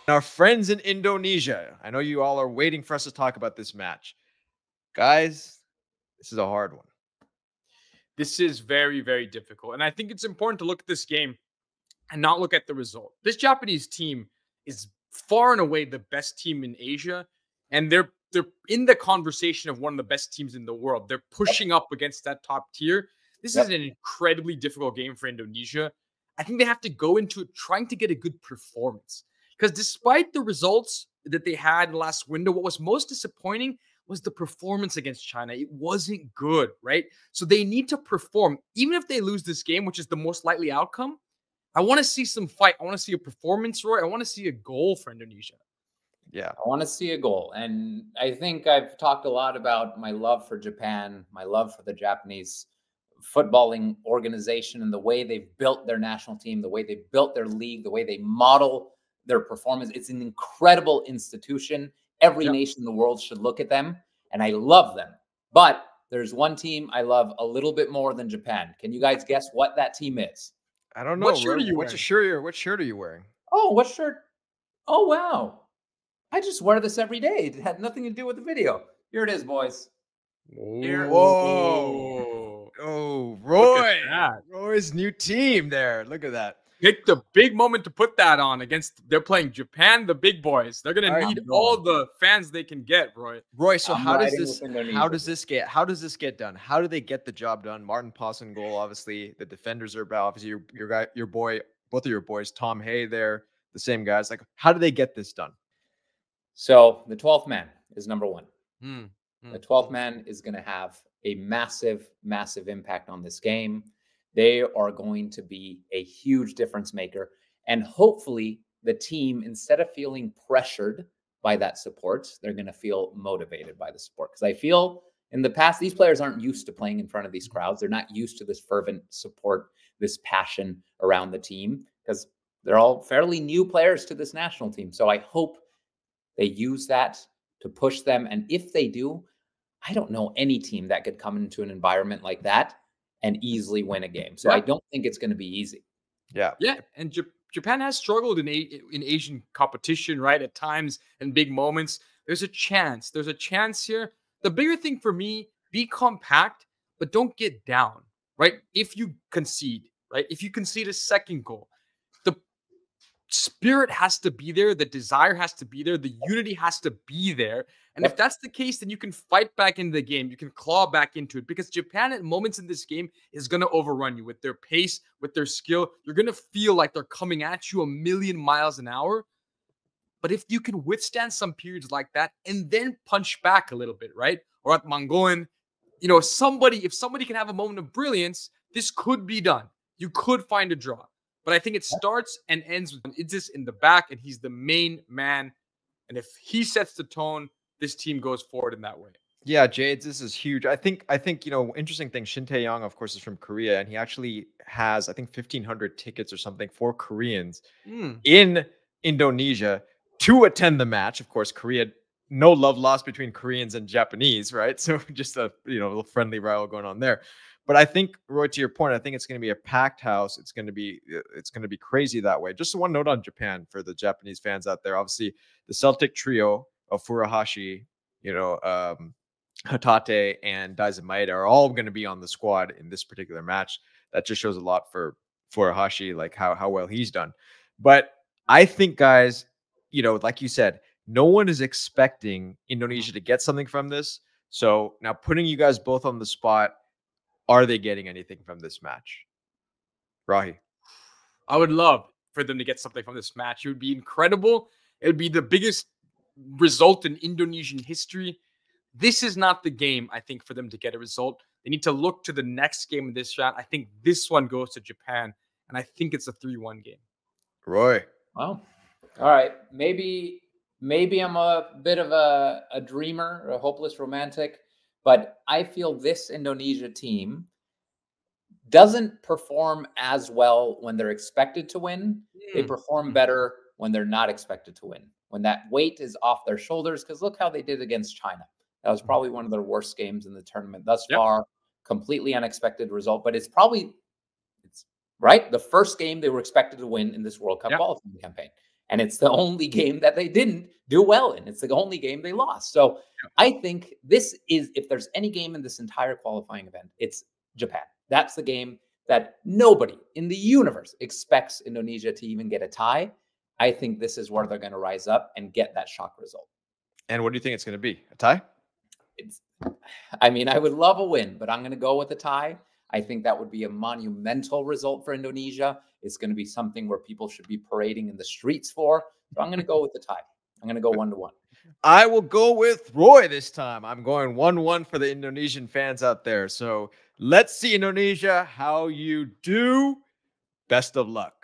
Our friends in Indonesia, I know you all are waiting for us to talk about this match. Guys, this is a hard one. This is very, very difficult. And I think it's important to look at this game and not look at the result. This Japanese team is far and away the best team in Asia, and they're in the conversation of one of the best teams in the world. They're pushing up against that top tier. This is an incredibly difficult game for Indonesia. I think they have to go into it trying to get a good performance. Because despite the results that they had in the last window, what was most disappointing was the performance against China. It wasn't good, right? So they need to perform. Even if they lose this game, which is the most likely outcome, I want to see some fight. I want to see a performance, Roy. I want to see a goal for Indonesia. Yeah. I want to see a goal. And I think I've talked a lot about my love for Japan, my love for the Japanese footballing organization and the way they've built their national team, the way they've built their league, the way they model their performance. It's an incredible institution. Every nation in the world should look at them, and I love them. But there's one team I love a little bit more than Japan. Can you guys guess what that team is? I don't know. What shirt are you wearing? What shirt are you wearing? Oh, what shirt? Oh, wow. I just wear this every day. It had nothing to do with the video. Here it is, boys. Here. Whoa. Oh, Roy. Roy's new team there. Look at that. Picked a big moment to put that on against. They're playing Japan, the big boys. They're gonna need all the fans they can get, Roy. Roy, so how does this get done? How do they get the job done? Maarten Paes in goal, obviously. The defenders are obviously your boy, both of your boys, Tom Hay there, the same guys. Like, how do they get this done? So the 12th man is number one. The 12th man is going to have a massive, massive impact on this game. They are going to be a huge difference maker. And hopefully the team, instead of feeling pressured by that support, they're going to feel motivated by the support. Because I feel in the past, these players aren't used to playing in front of these crowds. They're not used to this fervent support, this passion around the team, because they're all fairly new players to this national team. So I hope they use that to push them. And if they do, I don't know any team that could come into an environment like that and easily win a game. So I don't think it's going to be easy. Yeah. And Japan has struggled in Asian competition, right? At times and big moments. There's a chance. There's a chance here. The bigger thing for me, be compact, but don't get down, right? If you concede, right? If you concede a second goal, the spirit has to be there. The desire has to be there. The unity has to be there. And if that's the case, then you can fight back into the game. You can claw back into it, because Japan at moments in this game is going to overrun you with their pace, with their skill. You're going to feel like they're coming at you a million miles an hour. But if you can withstand some periods like that and then punch back a little bit, right? Or at Mangoen, if somebody can have a moment of brilliance, this could be done. You could find a draw. But I think it starts and ends with Idzes in the back, and he's the main man. And if he sets the tone, this team goes forward in that way. Yeah, Jades, this is huge. I think, interesting thing, Tae-yong, of course, is from Korea, and he actually has, I think, 1,500 tickets or something for Koreans in Indonesia to attend the match. Of course, Korea, no love lost between Koreans and Japanese, right? So just a little friendly rival going on there. But I think, Roy, to your point, I think it's going to be a packed house. It's going to be crazy that way. Just one note on Japan for the Japanese fans out there. Obviously, the Celtic trio of Furuhashi, Hatate, and Daizamaeda are all going to be on the squad in this particular match. That just shows a lot for Furuhashi, like how well he's done. But I think, guys, like you said, no one is expecting Indonesia to get something from this. So now putting you guys both on the spot, are they getting anything from this match? Rahi. I would love for them to get something from this match. It would be incredible. It would be the biggest result in Indonesian history. This is not the game, I think, for them to get a result. They need to look to the next game in this round. I think this one goes to Japan, and I think it's a 3-1 game. Roy. Well, all right. Maybe I'm a bit of a dreamer, a hopeless romantic, but I feel this Indonesia team doesn't perform as well when they're expected to win. They perform better when they're not expected to win, when that weight is off their shoulders, because look how they did against China. That was probably one of their worst games in the tournament thus far. Completely unexpected result, but it's right. The first game they were expected to win in this World Cup qualifying campaign. And it's the only game that they didn't do well in. It's the only game they lost. So I think this is, if there's any game in this entire qualifying event, it's Japan. That's the game that nobody in the universe expects Indonesia to even get a tie. I think this is where they're going to rise up and get that shock result. And what do you think it's going to be? A tie? I mean, I would love a win, but I'm going to go with a tie. I think that would be a monumental result for Indonesia. It's going to be something where people should be parading in the streets for. So I'm going to go with the tie. I'm going to go 1-1. I will go with Roy this time. I'm going 1-1 for the Indonesian fans out there. So let's see, Indonesia, how you do. Best of luck.